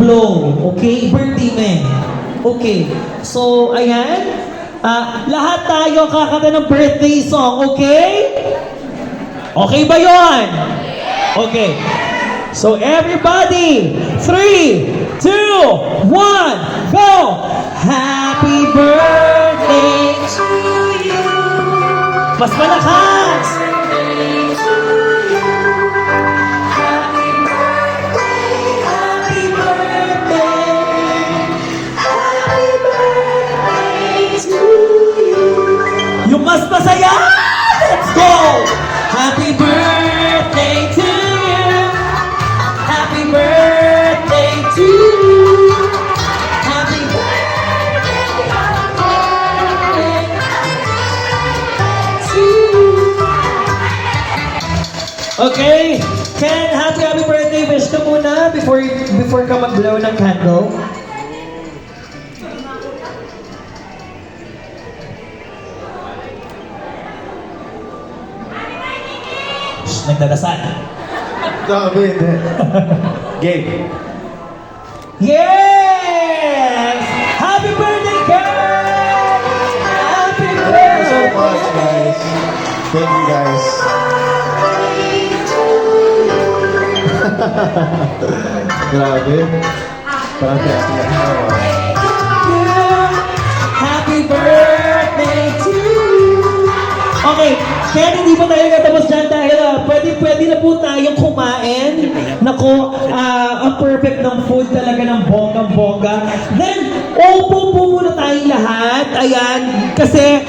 mag-blow. Okay? Birthday mo eh. Okay. So, ayan. Lahat tayo kakanta ng birthday song. Okay? Okay ba yon? Okay. So, everybody, 3, 2, 1, go! Happy birthday to you. Mas malakas! Happy birthday, happy birthday, happy birthday to you. Yung mas masaya! Let's go! Happy birthday to you. Happy birthday to you. Happy birthday, to you. Okay, Ken, happy birthday wish ka muna before ka mag-blow ng candle. Shh, nagdadasal. Grabe, hindi. Game. Yes! Happy birthday, Ken! Happy Thank you so birthday! much, guys. Thank you, guys. Grabe. Parang tiyak-tiyak na ako. Happy birthday to you! Okay, kaya hindi pa tayo katapos dyan dahil pwede na po tayong kumain. Naku, ang perfect ng food talaga ng bonggang-bongga. Then, upo po muna tayong lahat. Ayan, kasi